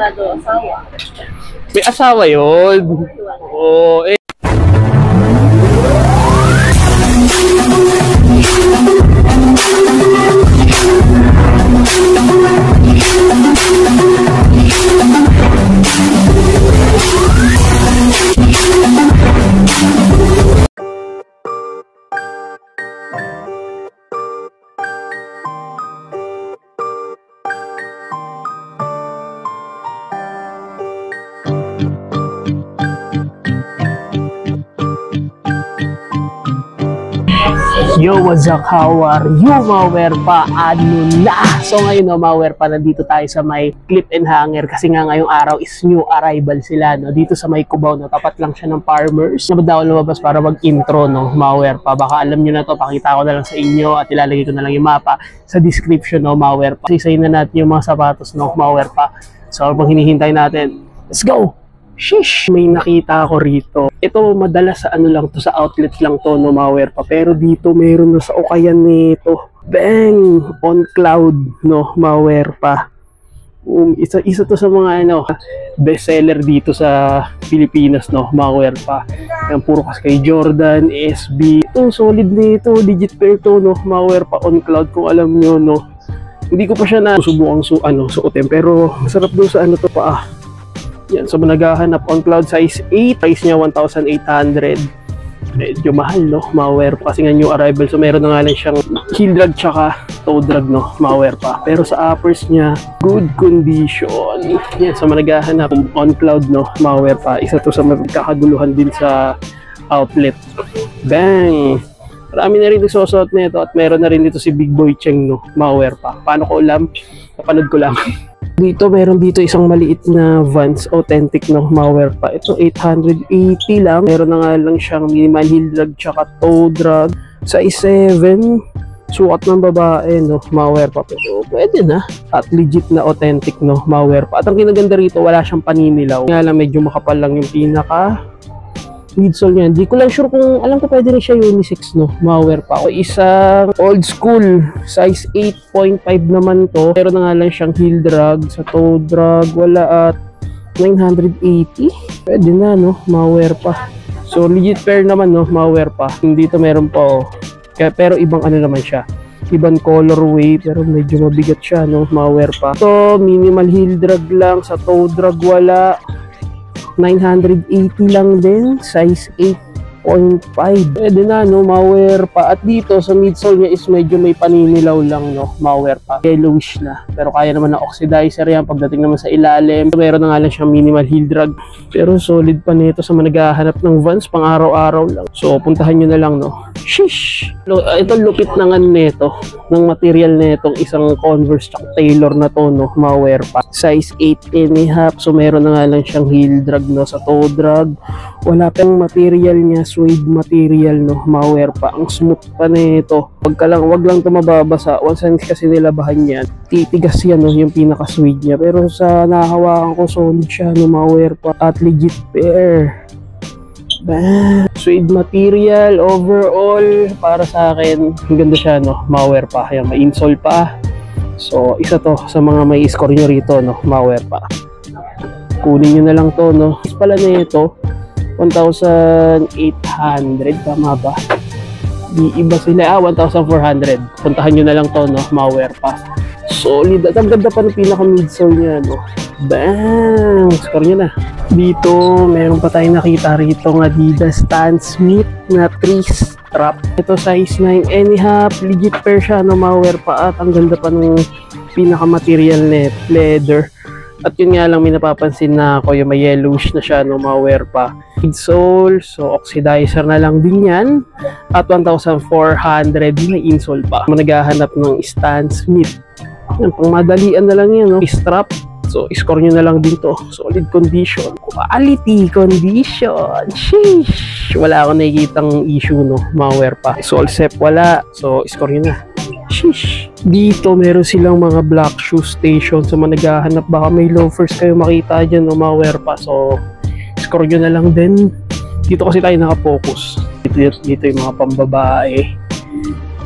Asawa. May asawa yun. Oo, eh. Yo, what's up? How are you, Mawerpa? Ano na? So ngayon, no, Mawerpa, nandito tayo sa may Clip and Hanger kasi nga ngayong araw is new arrival sila, no? Dito sa may Cubao, no? Tapat lang siya ng Farmers. Nabad ako lumabas para mag-intro, no, Mawerpa. Baka alam nyo na to, pakita ko na lang sa inyo at ilalagay ko na lang yung mapa sa description, no, Mawerpa. Sisayin na natin yung mga sapatos, no, Mawerpa. So habang hinihintay natin, let's go! Shish! May nakita ako rito. Ito madalas sa ano lang to, sa outlet lang to, no, Mawerpa. Pero dito meron na sa Ukayan nito. Bang! On Cloud, no, Mawerpa. Isa to sa mga ano, bestseller dito sa Pilipinas, no, Mawerpa. Yan puro kasi kay Jordan, SB. Ito solid nito, digit pair to, no, Mawerpa On Cloud kung alam nyo, no. Hindi ko pa siya na subukang suotin, pero masarap doon sa ano to pa. Yan, so naghahanap On Cloud size 8, price niya 1,800. Medyo mahal, no, Mawerpa, kasi nga new arrival. So meron na nga lang siyang heel drag tsaka toe drag, no, Mawerpa. Pero sa uppers niya, good condition. Yan, so naghahanap On Cloud, no, Mawerpa. Isa to sa magkakaguluhan din sa outlet. Bang! Marami na rin nagsusot nito at meron na rin dito si Big Boy Cheng, no, Mawerpa. Paano ko alam? Napanood ko lang. Dito, meron dito isang maliit na Vans authentic, no, Mawerpa. Ito 880 lang. Meron na nga lang siyang minimal heel drag tsaka toe drag. Size 7. Sukat ng babae, no, Mawerpa. Pero pwede na. At legit na authentic, no, Mawerpa. At ang kinaganda rito, wala siyang paninilaw. Nga lang, medyo makapal lang yung pinaka midsole niya. Hindi ko lang sure kung, alam ko pwede rin siya unisex, no, Mawerpa. O isang old school size 8.5 naman to. Pero na nga lang siyang heel drag. Sa toe drag wala at 980. Pwede na, no, Mawerpa. So legit pair naman, no, Mawerpa. Dito meron pa, oh. Pero ibang ano naman siya, ibang colorway, pero medyo mabigat siya, no, Mawerpa. So minimal heel drag lang. Sa toe drag wala, 980 lang din, size 8.5. Pwede na, no, Mawerpa. At dito sa midsole niya is medyo may paninilaw lang, no, Mawerpa. Yellowish na, pero kaya naman na oxidizer yan pagdating naman sa ilalim. Meron na nga lang siyang minimal heel drag, pero solid pa nito sa managhahanap ng Vans pang araw-araw lang. So puntahan nyo na lang, no. Shish! Ito lupit na nga nito, ng material netong isang Converse tsaka Taylor na to, no, Mawerpa. Size 8.5. So meron na nga lang siyang heel drag, no, sa toe drag. Wala pang material niya, suede material, no, Mawerpa. Ang smooth pa nito. Wag lang ito mababasa. Once kasi nilabahan yan, titigas yan, no, yung pinaka suede niya. Pero sa nahawakan ko, solid siya, no, Mawerpa. At legit pair. Bang! Suede material overall para sa akin. Ang ganda siya, no, Mawerpa. Ayan, may insole pa. So isa to sa mga may score nyo rito, no, Mawerpa. Kunin nyo na lang to, no. Is pala na ito 1,800, tama ba? Di iba sila, 1,400. Puntahan nyo na lang to, no, Mawerpa. Solid. At ang ganda pa ng pinaka midsole niya, no. Bang! Score nyo na. Dito, meron pa tayong nakita rito ng Adidas Stan Smith na 3 strap. Ito size 9.5. Legit pair siya, no, Mawerpa. At ang ganda pa ng pinaka material net, leather. At yun nga lang, may napapansin na ako, yung may yellowish na siya, no, Mawerpa. Midsole, so oxidizer na lang din yan. At 1,400, may insole pa. Naghahanap ng Stan Smith. Yan, pang madalian na lang yan, no, strap. So, score nyo na lang din to. Solid condition. Quality condition. Sheesh! Wala akong nakikitang issue, no, Mawerpa. Solsep wala. So, score nyo na. Sheesh! Dito, meron silang mga black shoe station. So, naghahanap, baka may loafers kayo makita dyan, no, Mawerpa. So, score nyo na lang din. Dito kasi tayo nakapokus. Dito yung mga pambabae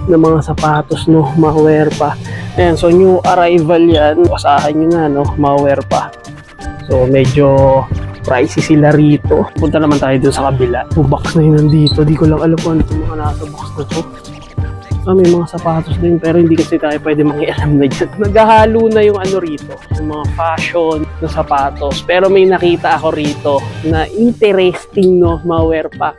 na mga sapatos, no, Mawerpa. Ayan, so new arrival yan. Asahan nyo na, no, Mawerpa. So medyo pricey sila rito. Punta naman tayo dun sa kabila. Yung box na yun nandito. Di ko lang alam kung ano itong mga nasa box na to. May mga sapatos din pero hindi kasi tayo pwede makialam na dyan. Naghahalo na yung ano rito, yung mga fashion na sapatos. Pero may nakita ako rito na interesting, no, ma-wear pa.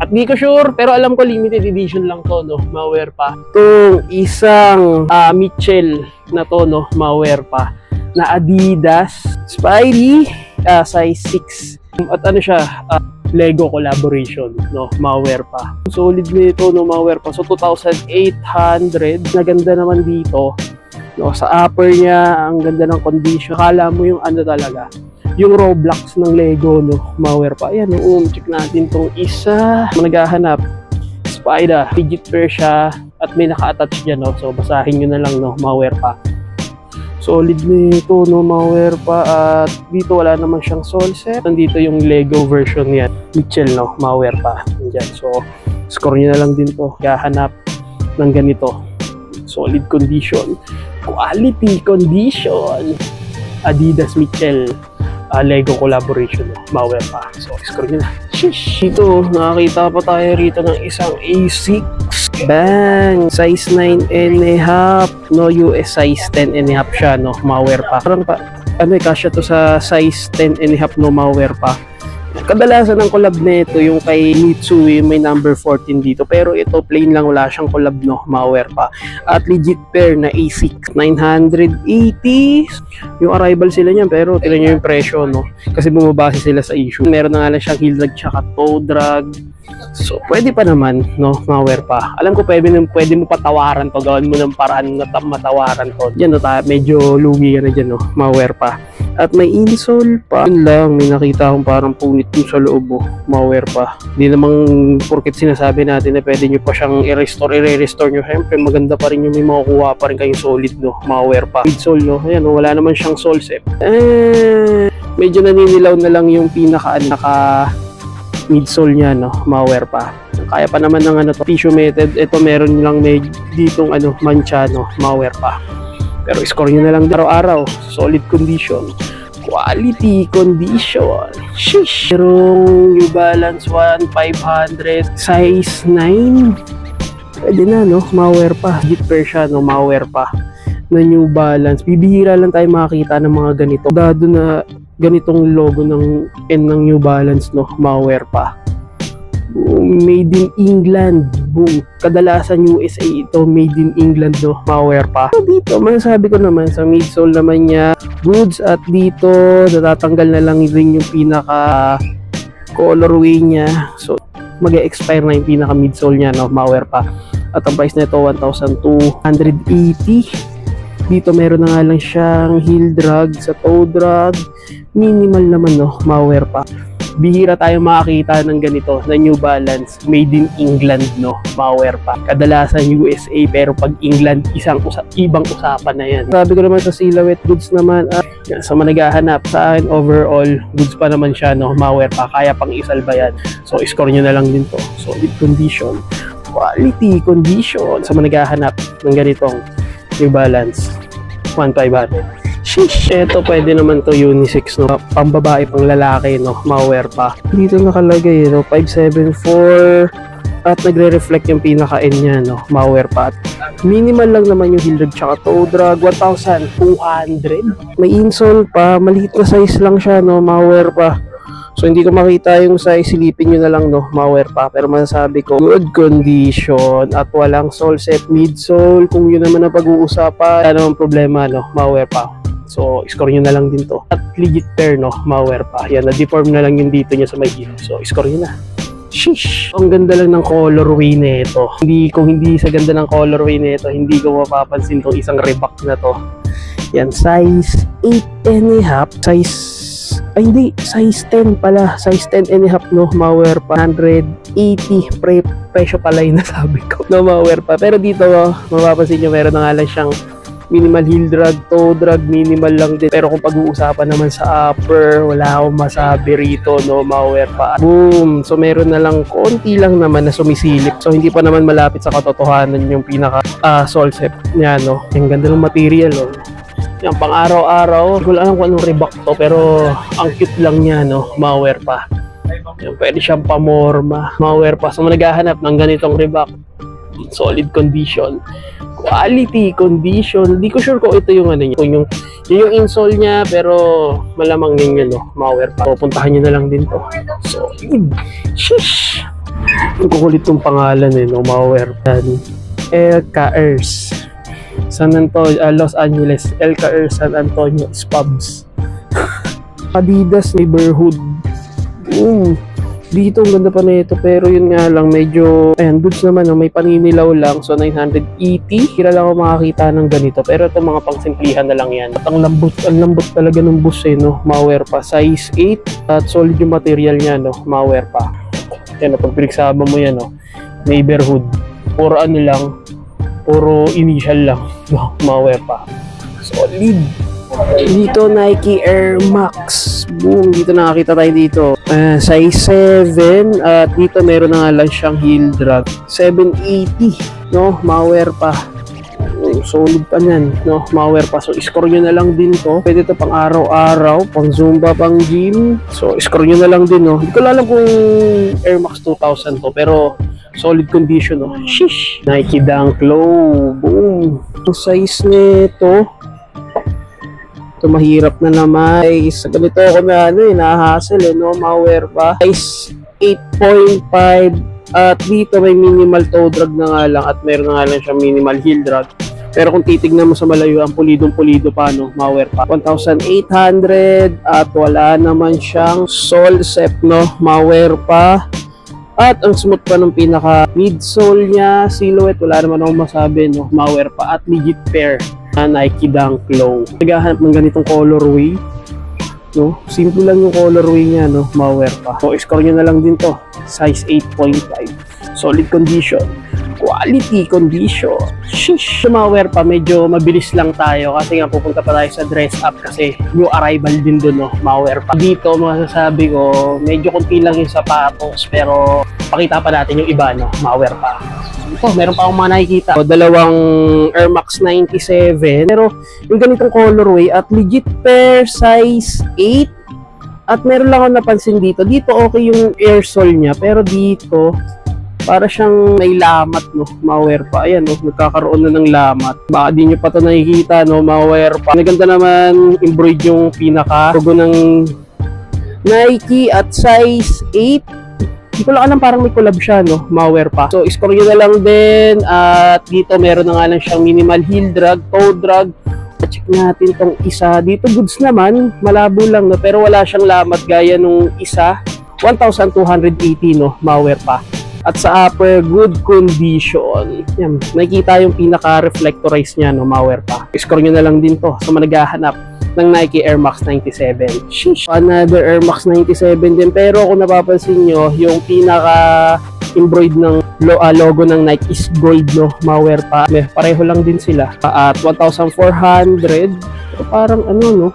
At di ko sure, pero alam ko limited edition lang to, no, ma-wear pa. Itong isang Mitchell na to, no, ma-wear pa. Na Adidas Spidey size 6. At ano siya, Lego collaboration, no, ma-wear pa. Solid nito, no, ma-wear pa. So 2,800. Naganda naman dito, no, sa upper niya, ang ganda ng condition. Akala mo yung ano talaga, yung Roblox ng Lego, no, ma-wear pa. Ayan, check natin tong isa. Naghahanap, Spida, fidget pair siya at may naka-attach dyan, no. So basahin nyo na lang, no, ma-wear pa. Solid nito, no, ma-wear pa. At dito wala naman siyang sole set. Nandito yung Lego version yan, Mitchell, no, ma-wear pa. Diyan. So score nyo na lang din to. Gahanap ng ganito, solid condition, quality condition, Adidas Mitchell Lego collaboration, no, ma-wear pa. So score nyo na. Shish! Dito nakakita pa tayo rito ng isang A6 bang, size 9.5, no, US size 10.5 siya, no, ma-wear pa. Parang ano, kasya to sa size 10.5, no, ma-wear pa. Kadalasan ng collab nito yung kay Mitsui, may number 14 dito, pero ito plain lang, wala siyang collab, no, ma-wear pa. At legit pair na A6 980 yung arrival sila niyan, pero tingnan nyo yung presyo, no, kasi bumabase sila sa issue. Meron na nga lang siyang heel drag tsaka toe drag. So, pwede pa naman, no, ma-wear pa. Alam ko pwede mo patawaran to, gawin mo ng paraan na matawaran to. Diyan, no, medyo lugi ka na dyan, no, ma-wear pa. At may insole pa. Yun lang, may nakita akong parang punit dun sa loob, oh, ma-wear pa. Hindi namang porket sinasabi natin na pwede nyo pa siyang i-restore nyo. Siyempre, maganda pa rin yung may makukuha pa rin kayong solid, no, ma-wear pa. Midsole, no, ayan, no, wala naman siyang sole set. Medyo naninilaw na lang yung pinaka midsole niya, no, ma-wear pa. Kaya pa naman ng ano to, tissue method. Ito meron lang may ditong ano, mancha, no, ma-wear pa. Pero score nyo na lang araw-araw. Solid condition, quality condition. Sheesh! Merong New Balance 1,500 size 9. Pwede na, no, ma-wear pa. Legit pair siya, no, ma-wear pa na New Balance. Bibihira lang tayo makakita ng mga ganito. Dado na ganitong logo ng N ng New Balance, no, ma-wear pa. Boom, made in England. Boom. Kadalasan USA ito, made in England, no, ma-wear pa. Dito, masasabi ko naman sa midsole naman niya, goods. At dito, natatanggal na lang din yung pinaka colorway niya. So, mag-expire na yung pinaka midsole niya, no, ma-wear pa. At ang price nito 1,280. Dito meron na nga lang siyang heel drag sa toe drag. Minimal naman, no, ma-wear pa. Bihira tayo makakita ng ganito na New Balance made in England, no, ma-wear pa. Kadalasan USA, pero pag England, ibang usapan na yan. Sabi ko naman sa silhouette goods naman, sa managahanap sa akin, overall goods pa naman siya, no, ma-wear pa. Kaya pang isalba yan. So score nyo na lang din to. Solid condition, quality condition sa managahanap ng ganitong New Balance 1,500. Sheesh! Ito pwede naman to unisex, no, pambabae pang lalaki, no, ma-wear pa. Dito nakalagay, no, 574 at nagre-reflect yung pinaka-N niya, no, ma-wear pa. At minimal lang naman yung heel drag tsaka toe drag, 1,200. May insole pa, maliit na size lang siya, no, ma-wear pa. So hindi ko makita yung size, silipin nyo na lang, no, ma-wear pa. Pero masasabi ko, good condition at walang sole set, midsole. Kung yun naman ang pag-uusapan, wala namang problema, no, ma-wear pa. So score nyo na lang din to. At legit pair, no, ma-wear pa. Yan, na-deform na lang yung dito niya sa may heel. So score nyo na. Sheesh! Ang ganda lang ng colorway na ito. Kung hindi sa ganda ng colorway na ito, hindi ko mapapansin tong isang Reebok na to. Yan, size 8.5, size 10 pala, size 10.5, no, ma-wear pa. 180 presyo pala yung nasabi ko, no, ma-wear pa. Pero dito, mapapansin nyo, meron na nga lang siyang minimal heel drag, toe drag, minimal lang din. Pero kung pag-uusapan naman sa upper, wala akong masabi rito, no, ma-wear pa. Boom! So meron na lang, konti lang naman na sumisilip. So hindi pa naman malapit sa katotohanan yung pinaka sole set niya, no. Ang ganda ng material, oh. Yan, pang araw-araw. Hindi ko alam kung anong Reebok to, pero ang cute lang niya, no? Mga pa. Yan, pwede siyang pamorma. Mga pa. So, naghahanap ng ganitong Reebok. Solid condition. Quality condition. Di ko sure kung ito yung ano niya. Kung yung insole niya, pero malamang ninyo, no? Mga pa. Pupuntahan nyo na lang din to. Solid. Shish! Ang kukulit tong pangalan, eh, no? Mga pa. LKers. Los Angeles, LKR San Antonio Spubs. Adidas neighborhood. Dito ang ganda pa na ito, pero yun nga lang medyo, ayan, goods naman, no? May paninilaw lang, so 980. Kira lang ako makakita ng ganito, pero ito mga pangsimplihan na lang yan. At ang lambot talaga ng bus, eh, no? Malware pa, size 8 at solid yung material niya, no? Malware pa. Yan, pag pinagsama mo yan, no? Neighborhood, puro ano lang, puro initial lang, no? Malware pa. Solid. Dito Nike Air Max. Boom, dito nakakita tayo dito. Size 7 at dito meron na nga lang siyang heel drag. 780, no? Malware pa. Solid pa niyan, no? Malware pa. So, score nyo na lang din to. Pwede to pang araw-araw, pang Zumba, pang gym. So, score nyo na lang din, no? Hindi ko alam kung Air Max 2000 to, pero solid condition, no? Shish! Nike Dunk Low. Boom! Ang size nito, ito mahirap na naman. Sa ganito ako na nahahassle, no? Malware pa. Size 8.5 at dito may minimal toe drag na nga lang at meron na nga lang siyang minimal heel drag. Pero kung titignan mo sa malayo, ang pulidong-pulido pa, no? Malware pa. 1,800 at wala naman siyang sole set, no? Malware pa. At ang smooth pa ng pinaka midsole niya, silhouette, wala naman akong masabi, no? Malware pa at legit pair na Nike Dunk Low. Naghahanap ng ganitong colorway, no? Simple lang yung colorway niya, no? Malware pa. So, score nyo na lang din to. Size 8.5. Solid condition. Quality condition. Shish! Malware pa, medyo mabilis lang tayo kasi nga pupunta pa tayo sa dress up kasi new arrival din doon, no? Malware pa. Dito, masasabi ko, medyo konti lang yung sapatos pero pakita pa natin yung iba, no? Malware pa. Ito, meron pa akong mga nakikita. So, dalawang Air Max 97. Pero yung ganitong colorway at legit pair, size 8. At meron lang ako napansin dito. Dito okay yung air sole niya. Pero dito, para siyang may lamat, no? Malware pa. Ayan, no? Nagkakaroon na ng lamat. Baka di nyo pa ito nakikita, no? Malware pa. Naganda naman, embroid yung pinaka-logo ng Nike at size 8. Hindi ko lang alam, parang may collab siya, no? Malware pa. So, score nyo na lang din. At dito, meron na nga lang siyang minimal heel drag, toe drag. Check natin tong isa. Dito, goods naman. Malabo lang, no? Pero wala siyang lamat gaya nung isa. 1,280, no? Malware pa. At sa upper, good condition. Yan. Nakikita yung pinaka-reflectorize niya, no? Malware pa. Score nyo na lang din to. So, managhahanap ng Nike Air Max 97. Sheesh. Another Air Max 97 din. Pero kung napapansin nyo, yung pinaka-embroid ng logo ng Nike is gold, no? Malware pa. Pareho lang din sila. At 1,400. So, parang ano, no?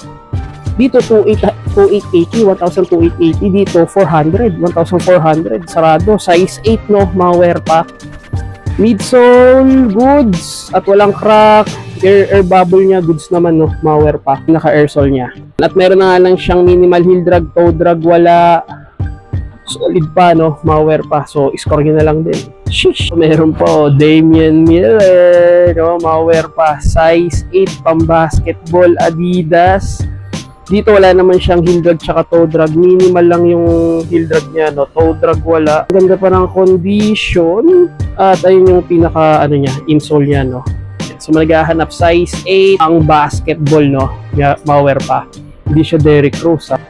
Dito 2,880, 1,2880. Dito 400, 1,400. Sarado. Size 8, no? Malware pa. Midsole, goods. At walang crack. Air bubble niya, goods naman, no? Malware pa. Naka-air sole niya. At meron na nga lang siyang minimal heel drag, toe drag, wala. Solid pa, no? Malware pa. So, score nyo na lang din. Shish! Meron po, Damian Miller, no? Malware pa. Size 8, pang-basketball, Adidas. Dito wala naman siyang heel drag tsaka toe drag. Minimal lang yung heel drag niya, no? Toe drag wala. Ganda pa ng condition. At ayun yung pinaka, ano niya, insole niya, no? So, naghahanap size 8 ang basketball, no? Malware pa. Hindi siya Derrick Rose, ha?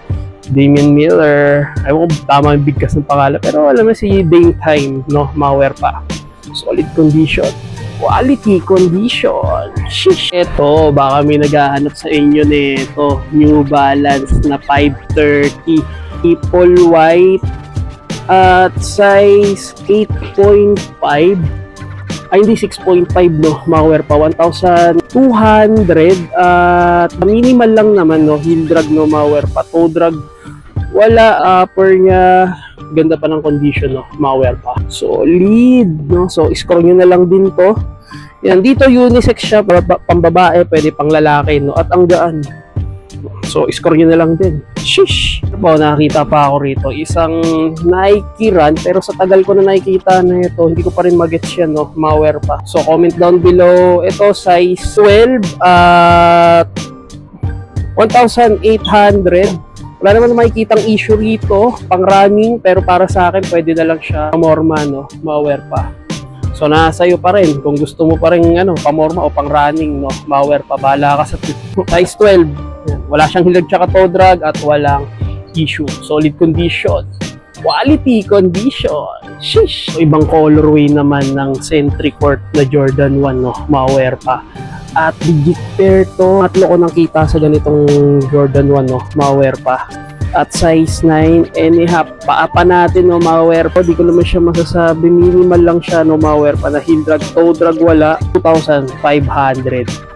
Damian Miller. Ayaw ko tama yung bigkas ng pangalan. Pero alam mo si Dame Time, no? Malware pa. Solid condition. Quality condition. Shish! Ito, baka may naghahanap sa inyo nito. New Balance na 530. Triple white. At size 8.5. Ay, hindi 6.5, no? Malware pa. 1,200 at minimal lang naman, no? Heel drag, no? Malware pa. Toe drag wala. Upper niya ganda pa ng condition, no? Malware pa. Solid, no? So, score nyo na lang din to. Yan, dito unisex siya, pambabae, pwede pang lalaki, no? At ang gaan. So, score nyo na lang din. Shish! Ito, nakakita pa ako rito. Isang Nike Run, pero sa tagal ko na nakikita na ito, hindi ko pa rin magets yan, no? Malware pa. So, comment down below. Ito, size 12 at 1,800. Wala naman makikitang issue rito, pang running, pero para sa akin, pwede na lang siya pamorma, no? Malware pa. So, nasa iyo pa rin. Kung gusto mo pa rin, pamorma o pang running, no? Malware pa. Bahala ka sa size 12. Yan. Wala siyang hilag tsaka toe drag at walang issue. Solid condition. Quality condition. Shish! So, ibang colorway naman ng Century Court na Jordan 1, no? Malware pa. At legit pair to. Tatlo ko nakita sa ganitong Jordan 1, no? Malware pa. At size 9 and a half. Paapa natin, no? Malware pa. Di ko naman siya masasabi. Minimal lang siya, no? Malware pa. Na heel drag, toe drag wala. 2,500.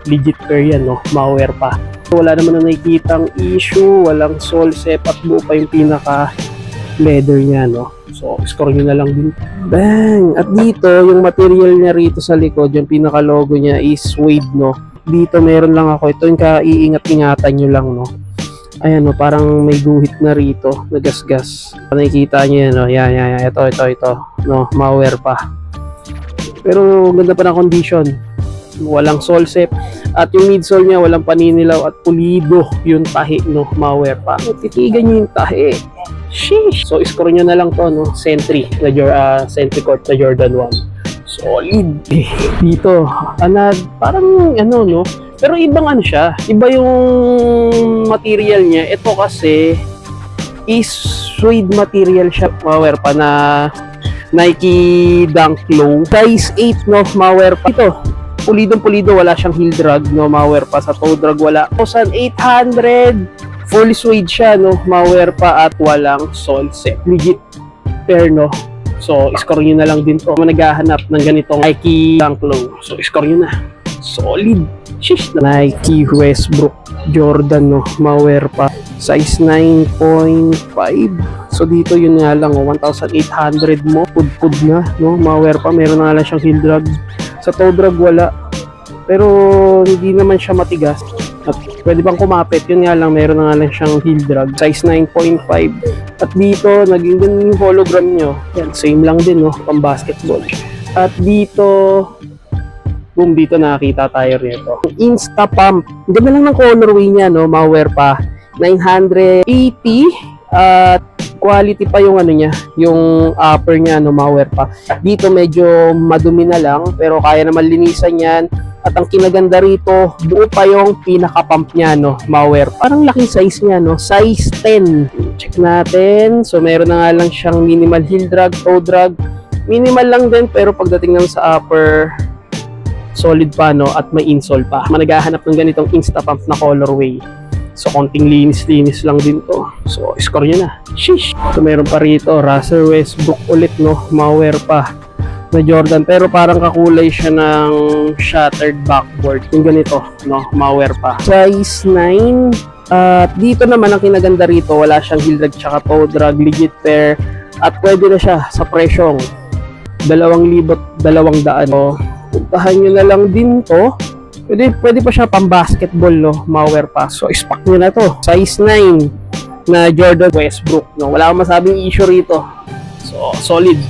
Legit pair yan, no? Malware pa. Wala naman na nakikitang issue. Walang sole sep at buo pa yung pinaka leather niya, no? So, score nyo na lang din. Bang! At dito, yung material niya rito sa likod, yung pinaka-logo niya is suede, no? Dito, meron lang ako. Ito yung kaiingat-ingatan nyo lang, no? Ayan, no? Parang may guhit na rito, nagasgas. Nakikita nyo yan, no? Yan. Ito. No? Malware pa. Pero, ganda pa ng condition. Walang sole sep. At yung midsole niya, walang paninilaw at pulido yung tahi, no? Malware pa. Titigan nyo yung tahi. Sheesh! So, score nyo na lang to, no? Century Court na Jordan 1. Solid! Dito, parang, no? Pero ibang siya. Iba yung material niya. Ito kasi, is suede material siya. Malware pa na Nike Dunk Low. Size 8, no? Malware pa. Ito, pulidong-pulido. Wala siyang heel drag, no? Malware pa. Sa toe drag, wala. 1,800! Fully suede siya, no? Malware pa at walang sole sep. Legit pair, no? So, score nyo na lang din to. Naghahanap ng ganitong Nike Dunk Low. So, score nyo na. Solid. Shish! Nike Westbrook Jordan, no? Malware pa. Size 9.5. So, dito yun nga lang, 1,800 mo. Pud na, no? Malware pa. Meron na lang siyang heel drag. Sa toe drag, wala. Pero, hindi naman siya matigas. At pwede bang kumapit, yun nga lang, meron na nga lang siyang heel drag, size 9.5. At dito, naging din yung hologram nyo. Yan, same lang din, no? Pang basketball. At dito, boom, dito nakakita tayo rito. Insta Pump. Ang ganda lang ng colorway niya, no? Malware pa. 980. At quality pa yung niya, yung upper niya, no? Malware pa. Dito medyo madumi na lang, pero kaya naman linisan yan. At ang kinaganda rito, buo pa yung pinaka-pump niya, no? Malware. Parang laking size niya, no? Size 10. Check natin. So, meron na nga lang siyang minimal heel drag, toe drag. Minimal lang din, pero pagdating naman sa upper, solid pa, no? At may insole pa. Managahanap ng ganitong Insta Pump na colorway. So, konting linis-linis lang din to. So, score nyo na. Sheesh! So, meron pa rito. Russell Westbrook ulit, no? Malware pa na Jordan, pero parang kakulay siya ng shattered backboard. Yung ganito, no? Malware pa. Size 9. At dito naman ang kinaganda rito, wala siyang heel drag tsaka toe drag, legit pair. At pwede na siya sa presyong 2,200. So, puntahan nyo na lang din to. Pwede pa siya pang basketball, no? Malware pa. So, ispak nyo na to. Size 9 na Jordan Westbrook, no? Wala akong masabing issue rito. So, solid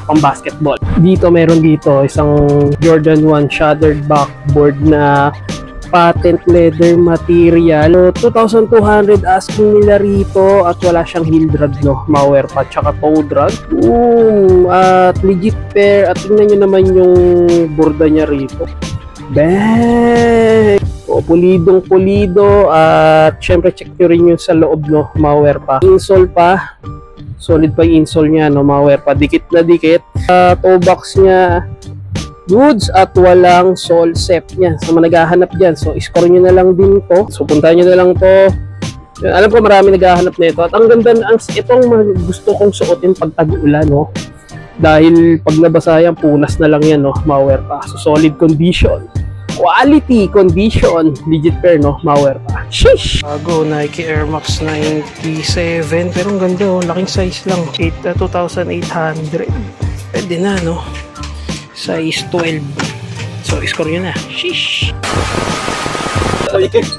pang basketball. Dito meron dito isang Jordan 1 shattered backboard na patent leather material. So, 2,200 asking nila rito at wala siyang heel drag, no? Malware pa tsaka toe drag. At legit pair. At tingnan nyo naman yung borda niya rito. Bang! O, pulidong-pulido. At syempre check nyo rin yung sa loob, no? Malware pa. Insole pa. Solid pa yung insole niya, no? Malware pa. Dikit na dikit. Toe box niya, goods at walang sole sep niya. So, naghahanap dyan. So, score nyo na lang din to. So, puntahan nyo na lang to. Alam ko marami naghahanap na ito. At ang ganda, itong gusto kong suotin pag tag-ulan, no? Dahil pag nabasa yan, punas na lang yan, no? Malware pa. So, solid condition. Quality condition. Legit pair, no? Malware pa. Sheesh! Bago, Nike Air Max 97. Pero ang ganda, oh. Laking size lang. 2,800. Pwede na, no? Size 12. So, score nyo na. Sheesh!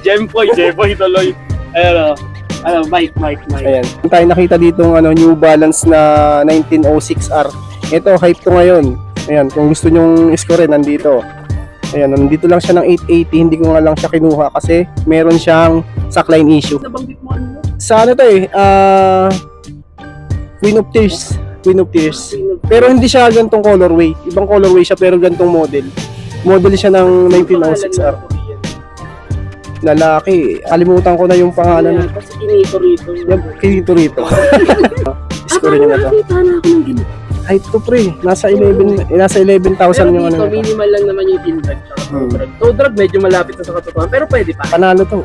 Gempoy tuloy. Mike. Ayan. Tayo nakita dito New Balance na 1906R. Ito, hype to ngayon. Ayan, kung gusto nyong score, nandito. Ayan, nandito lang siya ng 880. Hindi ko nga lang siya kinuha kasi meron siyang sackline issue. Nabanggit mo ano? Sa ano to Queen of Tears. Pero hindi siya gantong colorway. Ibang colorway siya pero gantong model. Model siya ng 1906R. Lalaki. Kalimutan ko na yung pangalan. Kasi Kinito rito. Score niyo na to. Nakita na ako ng ganito. Height to pre. Nasa 11,000 yung ano. Pero minimal lang naman yung tindag tsaka toe drag. Toe drag medyo malapit na sa katotohanan pero pwede pa. Panalo to.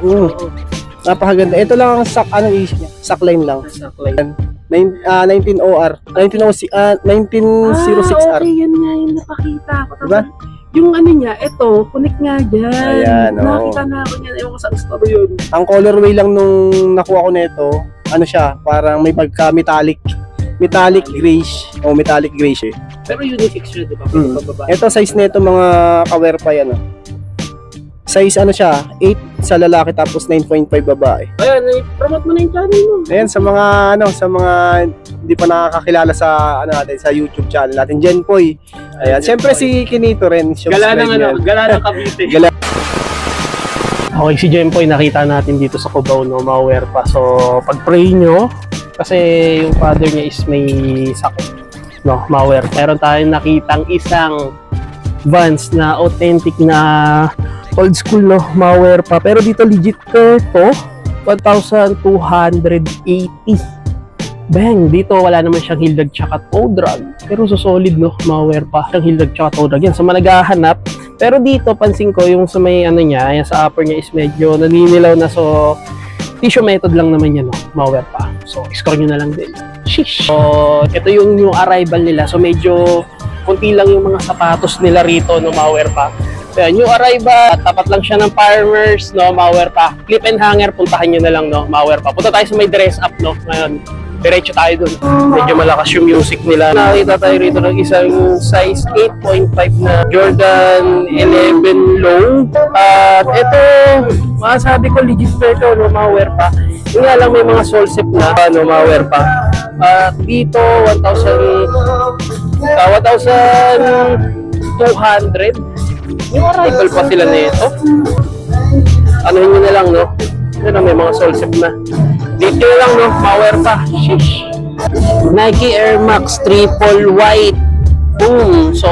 Napakaganda. Ito lang ang issue niya. Sackline lang. Sackline. 1906R. Okay, yun nga yung napakita ko. Diba? Yung ano niya, ito, connect nga dyan. Ayan, Nakita na ako niyan. Ewan ko saan store yun. Ang colorway lang nung nakuha ko nito, ano siya, parang may pagka-metallic grayish. O metallic grayish eh. Pero unisex siya, di ba? Ito size nito mga kawer pa yan. Size ano siya, 8 sa lalaki tapos 9.5 babae. Ayan, promote mo na yung channel mo. Ayan, sa mga hindi pa nakakakilala sa natin sa YouTube channel natin, Genpoy. Ayan, siyempre si Kinito rin. Gala ng Cavite. Okay, si Genpoy nakita natin dito sa Cubao, Mauwer pa. So, pag-pray nyo, kasi yung father niya is may sakit, Mauwer. Meron tayong nakitang isang Vans na authentic na old school, Mauwer pa. Pero dito legit to 1,280. Bang! Dito wala naman siyang hildag tsaka toe drag. Pero so solid, Mauwer pa. Siyang hildag tsaka toe drag. Yan, sa managahanap. Pero dito, pansin ko, yung sa may ano niya, yan sa upper niya is medyo naninilaw na. So, tissue method lang naman yan, Mauwer pa. So, score nyo na lang din. Sheesh! So, ito yung new arrival nila. So, medyo kunti lang yung mga sapatos nila rito, Mauwer pa. So, new arrival, tapat lang siya ng farmers, Mauwer pa. Clip and hanger, puntahan nyo na lang, Mauwer pa. Punta tayo sa may dress up, ngayon. Diretso tayo dun. Medyo malakas yung music nila. Nakita tayo rito ng isang size 8.5 na Jordan 11 low. At ito, masasabi ko legit pa ito, Mauwer pa. Yung nga lang may mga sole set na, Mauwer pa. At dito, 1,200. Yung arrival pa sila na ito. Ano nyo na lang, Yan, may mga sole set na. Dito lang, Mauwer pa. Sheesh. Nike Air Max triple white. Boom. So,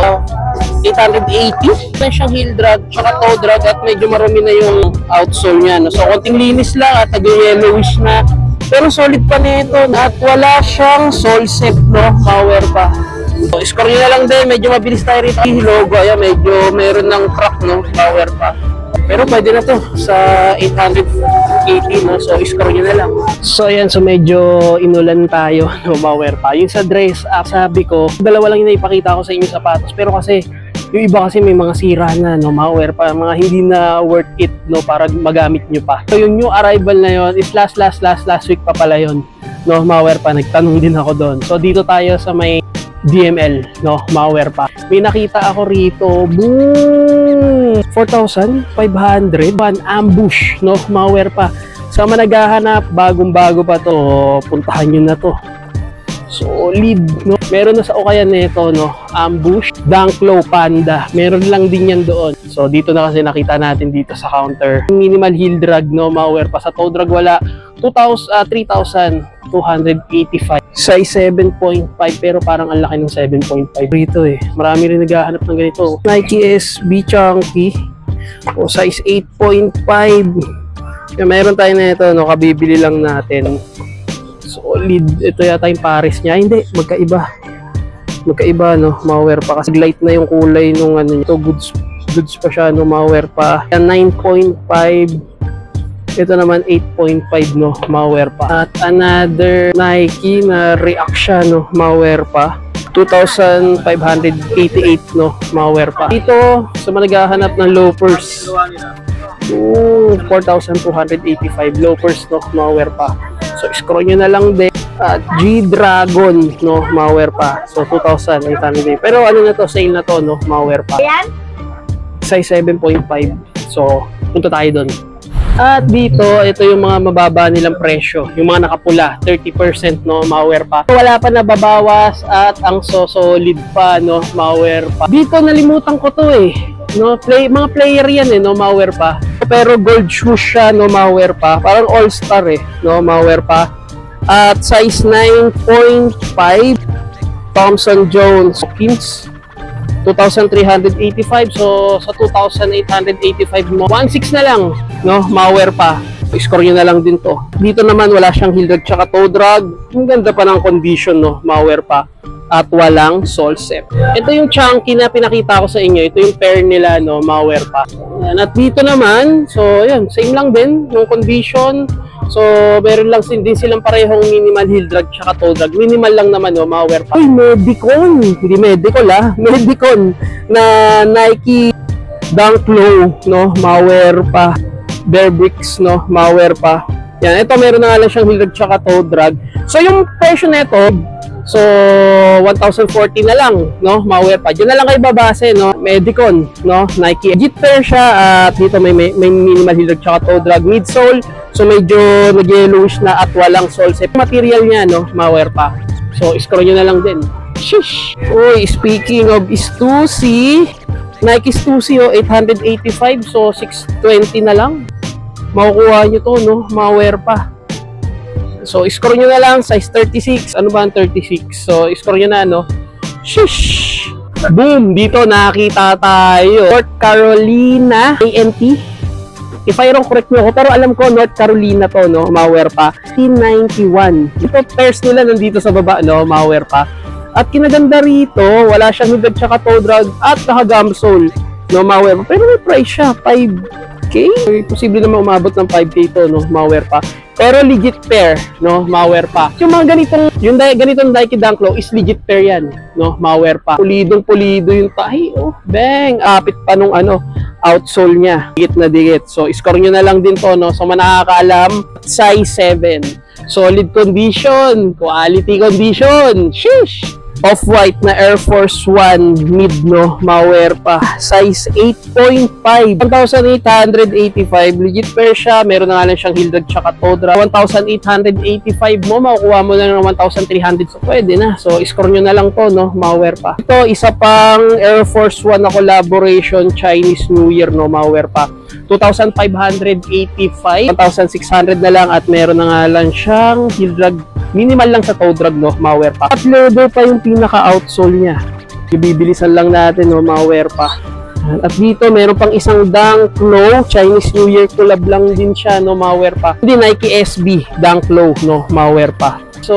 880. Na siyang heel drag, tsaka toe drag at medyo marumi na yung outsole niya. So, konting linis lang at nag-yellowish na. Pero solid pa nito at wala siyang sole set, Mauwer pa. So, score nyo na lang din. Medyo mabilis tayo rito. Yung logo, ayan, medyo meron ng crack, Mauwer pa. Pero pwede na to sa 880, So, score nyo na lang. So, ayan. So, medyo inulan tayo, Mauwer pa. Yung sa dress up, sabi ko, dalawa lang yung naipakita ko sa inyo sapatos. Pero kasi, yung iba kasi may mga sira na, Mauwer pa. Mga hindi na worth it, para magamit nyo pa. So, yung new arrival na yon is last week pa pala yun, Mauwer pa. Nagtanong din ako doon. So, dito tayo sa may DML, Mauwer pa. May nakita ako rito, boom! 4,500. One ambush, Mauwer pa. Sa mga naghahanap, bagong-bago pa to, puntahan nyo na to. Solid, Meron na sa ukayan nito, ambush, Dunk Low Panda. Meron lang din yan doon. So, dito na kasi nakita natin dito sa counter. Minimal heel drag, Mauwer pa. Sa toe drag wala, 3,285. Size 7.5 pero parang ang laki ng 7.5 rito eh. Marami rin naghahanap ng ganito. Nike SB Chunky. O size 8.5. Meron tayo na ito, kabibili lang natin. Solid. Ito yata yung Paris niya. Hindi, magkaiba. Mauwer pa. Kasi light na yung kulay nung ano nito. Goods pa siya, Mauwer pa. 9.5. Ito naman 8.5, Mauwer pa. At another Nike na React siya, Mauwer pa. 2,588, Mauwer pa. Dito, sa mga naghahanap ng loafers. 4,285 loafers, Mauwer pa. So, scroll nyo na lang din. At G-Dragon, Mauwer pa. So, 2,800. Pero ano na to, sale na to, Mauwer pa. size 7.5. So, punta tayo doon. At dito, ito yung mga mababa nilang presyo. Yung mga nakapula, 30% no, malware pa. Wala pa nababawas at ang solid pa no, malware pa. Dito nalimutan ko to eh. No, mga player yan eh, no, malware pa. Pero gold shoes siya, no, malware pa. Parang all-star eh, no, malware pa. At size 9.5, Thompson Jones Hawkins. 2,385, so sa 2,885 mo 1.6 na lang no, malware pa. Score nyo na lang din to. Dito naman wala siyang heel drag tsaka toe drag. Ang ganda pa ng condition no, malware pa at walang sole set. Ito yung chunky na pinakita ko sa inyo. Ito yung pair nila no, malware pa. At dito naman, so yun, same lang din yung condition. So, meron lang din silang parehong minimal heel drag tsaka toe drag. Minimal lang naman, no, malware pa. Ay, Medicon! Hindi Medicol, ha? Medicon na Nike Dunk Low, no, malware pa. Bear Bricks, no, malware pa. Yan, ito meron na nga lang siyang heel drag tsaka toe drag. So, yung presyo nito, so 1,040 na lang, no, malware pa. Diyan na lang kayo babase, no, Medicon, no, Nike. Legit pair siya at dito may minimal heel drag tsaka toe drag midsole. So medyo nag-yellowish na at walang sole set. Material niya no, malware pa. So score nyo na lang din. Shish! Uy, speaking of Stussy, Nike Stussy 885, so 620 na lang. Makukuha nyo to no, malware pa. So score nyo na lang, size 36. Ano ba ang 36? So score nyo na no. Shish! Boom! Dito nakita tayo. North Carolina ANT. If I wrong, correct nyo ako. Pero alam ko, North Carolina to, no? Malware pa. 1991. Ito, pairs nila nandito sa baba, no? Malware pa. At kinaganda rito, wala siyang hubad tsaka toe drag at naka-gum sole, no? Malware pa. Pero may price siya, 5K? Posible naman umabot ng 5K to, no? Malware pa. Pero legit pair, no? Malware pa. Yung mga ganitong Nike Dunk Low is legit pair yan, no? Malware pa. Pulidong-pulido yung tahi, oh. Bang! Apit pa nung ano, outsole niya. Digit na digit. So, score nyo na lang din to, no? So, manakakaalam, size 7. Solid condition. Quality condition. Sheesh! Off-white na Air Force 1 mid, no? Malware pa. Size 8.5. 1,885. Legit pair siya. Meron na nga lang siyang heel drag tsaka toe drag. 1,885 mo. Makukuha mo na ng 1,300. So, pwede na. So, score nyo na lang to, no? Malware pa. Ito, isa pang Air Force 1 na collaboration Chinese New Year, no? Malware pa. 2,585. 1,600 na lang at meron na nga lang siyang heel drag. Minimal lang sa toe drag, no? Malware pa. At leather pa yung pinaka-outsole niya. Ibibilisan lang natin, no? Malware pa. At dito, meron pang isang Dunk Low. Chinese New Year collab lang din siya, no? Malware pa. Hindi, Nike SB Dunk Low, no? Malware pa. So,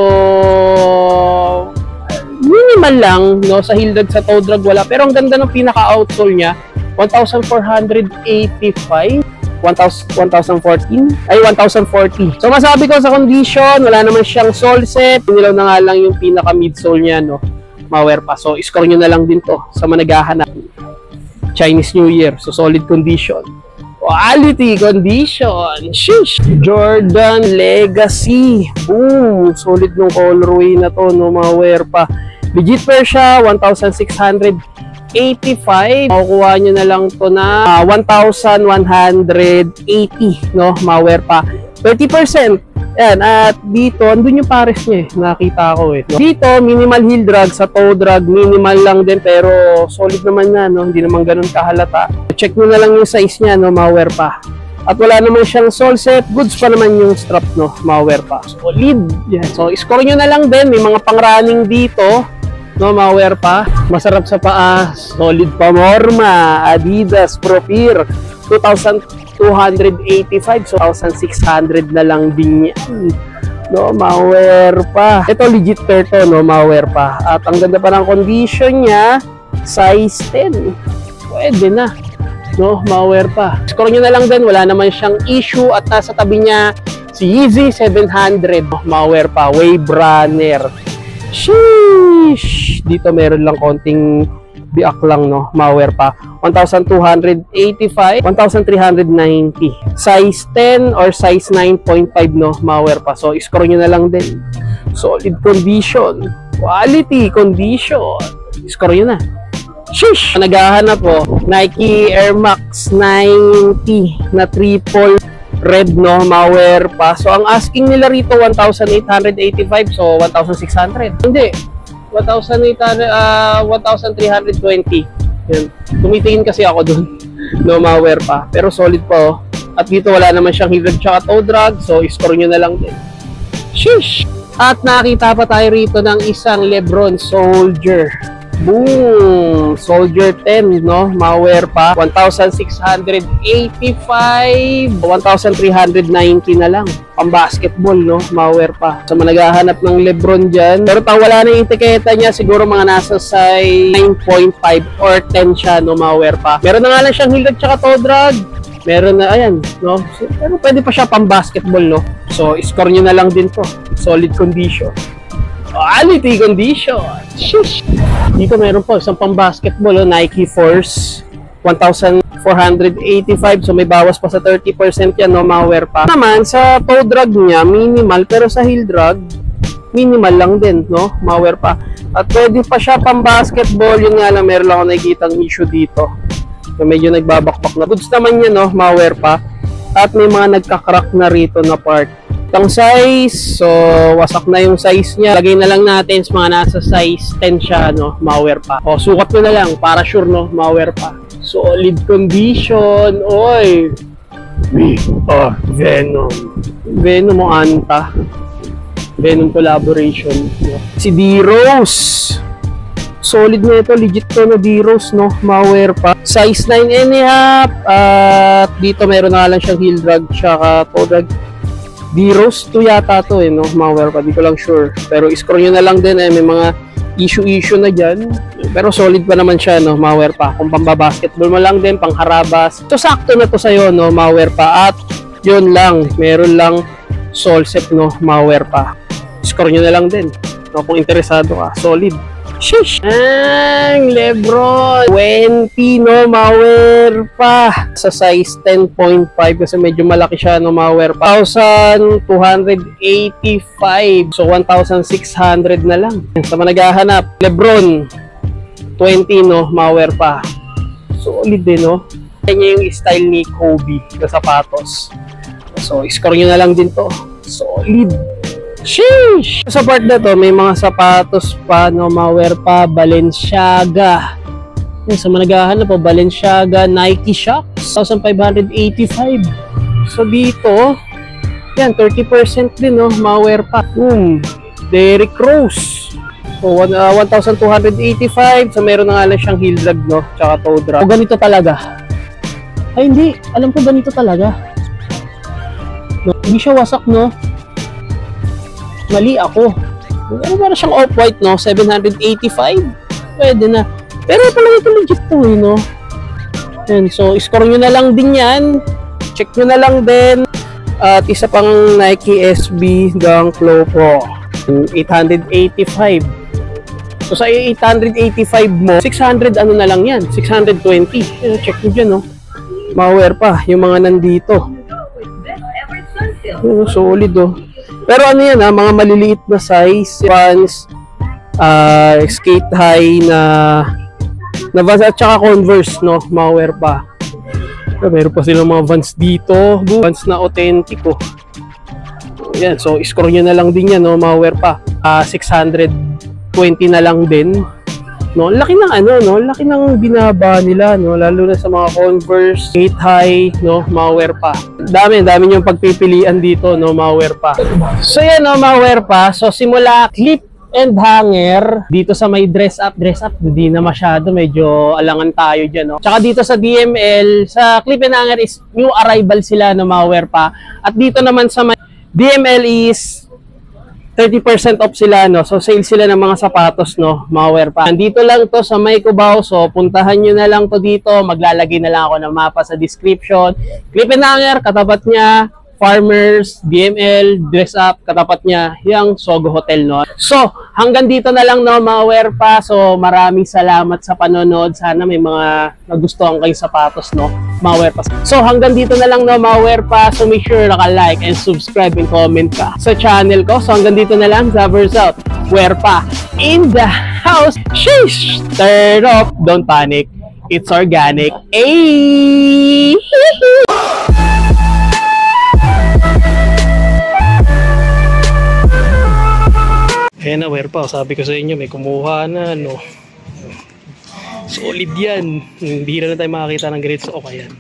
minimal lang, no? Sa heel drag, sa toe drag, wala. Pero ang ganda ng pinaka-outsole niya. 1,485. 1,014 ay 1,040. So masabi ko sa condition, wala naman siyang sole set. Nilaw na nga lang yung pinaka midsole niya, no, malware pa. So score nyo na lang din to sa managahanap. Chinese New Year, so solid condition. Quality condition. Sheesh! Jordan Legacy. Boom! Solid ng colorway na to, no, malware pa. Legit pair siya, 1,685. Makukuha nyo na lang to na 1,180, no? Malware pa. 30%. Yan. At dito, andun yung pares niya eh. Nakita ko eh. No? Dito, minimal heel drag sa toe drag. Minimal lang din pero solid naman na, no? Hindi naman ganun kahalata. Check nyo na lang yung size niya, no? Malware pa. At wala naman siyang sole set. Goods pa naman yung strap, no? Malware pa. Solid. Yan. So, score nyo na lang din. May mga pang-running dito. No, malware pa. Masarap sa paa. Solid pamorma. Adidas Profir. 2,285. So, 1,600 na lang din yan. No, malware pa. Ito legit pair to, no, malware pa. At ang ganda pa ng condition niya. Size 10. Pwede na. No, malware pa. Score nyo na lang din. Wala naman siyang issue. At nasa tabi niya si Yeezy 700. No, malware pa. Wave Runner. Sheesh! Dito meron lang konting biak lang, no? Malware pa. 1,285, 1,390. Size 10 or size 9.5, no? Malware pa. So, score nyo na lang din. Solid condition. Quality condition. Score nyo na. Sheesh! Naghahanap po, Nike Air Max 90 na triple red, no, malware pa. So, ang asking nila rito, 1,885. So, 1,600. Hindi. 1,320. Yan. Tumitingin kasi ako dun. No, malware pa. Pero solid pa, oh. At dito, wala naman siyang hidden tsaka toe drag. So, score nyo na lang din. Sheesh! At nakita pa tayo rito ng isang Lebron Soldier. Boom! Soldier 10, no? Malware pa. 1,685. 1,390 na lang. Pang-basketball, no? Malware pa. So, naghahanap ng Lebron dyan. Pero pang wala na yung etiketa niya, siguro mga nasa size 9.5 or 10 siya, no? Malware pa. Meron na nga lang siyang heel tsaka toe drag. Meron na, ayan, no? So, pero pwede pa siya pang-basketball, no? So, score nyo na lang din to. Solid condition. Quality condition. Sheesh. Dito meron po isang pang-basketball, oh, Nike Force. 1,485. So, may bawas pa sa 30% yan, no? Malware pa. Naman, sa toe drag niya, minimal. Pero sa heel drag, minimal lang din, no? Malware pa. At pwede pa siya pang-basketball. Yun nga lang, meron lang ako nakikitang issue dito. So, medyo nagbabakbak na. Goods naman yan, no? Malware pa. At may mga nagka-crack na rito na part. Itong size, so wasak na yung size niya. Lagay na lang natin sa mga nasa size 10 siya, no? Malware pa. O, sukat mo na lang para sure, no? Malware pa. Solid condition. Oy! Venom. Venom o Anta. Venom collaboration. No? Si D-Rose. Solid na ito, legit to na D-Rose, no? Malware pa. Size 9.5. At dito meron na lang siyang heel drag tsaka toe drag. D-Rose 2 yata to, eh, no? Malware pa, di ko lang sure. Pero score nyo na lang din, eh. May mga issue na dyan. Pero solid pa naman siya, no? Malware pa. Kung pambabasketball mo lang din, pangharabas. So, sakto na to sa'yo, no? Malware pa. At yun lang, meron lang sole set, no? Malware pa. Score nyo na lang din. No? Kung interesado ka, solid. Sheesh! Ang Lebron 20, no? Malware pa sa size 10.5 kasi medyo malaki siya, no? Malware pa 1,285. So 1,600 na lang. Sa mga naghahanap, Lebron 20, no? Malware pa. Solid din, no? Kanya yung style ni Kobe na sapatos. So score nyo na lang din to. Solid. Sheesh! Sa part na to, may mga sapatos pa, no? Malware pa, Balenciaga. Yan, sa mga naghahanap po, Balenciaga, Nike Shox, 1,585. So dito, yan, 30% din, no? Malware pa. Derrick Rose. So, 1,285. So, meron na nga lang siyang heel drag, no? Tsaka toe drag. O, ganito talaga. Ay, hindi. Alam ko ganito talaga. No? Hindi siya wasak, no? Mali ako. Ano ba na siyang off-white, no? 785. Pwede na. Pero talaga ito legit to, no? Yan. So, score nyo na lang din yan. Check nyo na lang din. At isa pang Nike SB Dunk Low Pro. 885. So, sa 885 mo, 600 ano na lang yan? 620. Check nyo dyan, no? Malware pa. Yung mga nandito. Solid, oh. Pero ano yan, ha, mga maliliit na size, Vans, skate high na Vans at saka Converse, no? Malware pa. Pero meron pa silang mga Vans dito, Vans na authentic, oh. Yan, so score nyo na lang din yan, no? Malware pa. 620 na lang din. No, laki ng ano, no? Laki ng binaba nila, no? Lalo na sa mga Converse, skate high, no? Malware pa. Dami yung pagpipilian dito, no? Malware pa. So yan, no? Malware pa. So simula clip and hanger dito sa may dress up, hindi na masyado, medyo alangan tayo dyan, no? Tsaka dito sa DML, sa clip and hanger is new arrival sila, no? Malware pa. At dito naman sa may DML is 30% off sila, no? So, sale sila ng mga sapatos, no? Malware pa. Nandito lang to sa May Cubao. So, puntahan nyo na lang to dito. Maglalagay na lang ako ng mapa sa description. Clip and hanger, katapat niya. Farmers, DML, Dress Up, katapat niya, yung Sogo Hotel, no? So, hanggang dito na lang, no? Malware pa. So, maraming salamat sa panonood. Sana may mga nagustuhan kayong sapatos, no? Malware pa. So, hanggang dito na lang, no? Malware pa. So, make sure naka-like and subscribe and comment ka sa channel ko. So, hanggang dito na lang. Zabbers out. Werpa in the house. Sheesh! Turn off, don't panic. It's organic. Ay! Ayan na, Werpa. Sabi ko sa inyo, may kumuha na, no? Solid yan. Hindi na tayo makakita ng grades. Okay yan.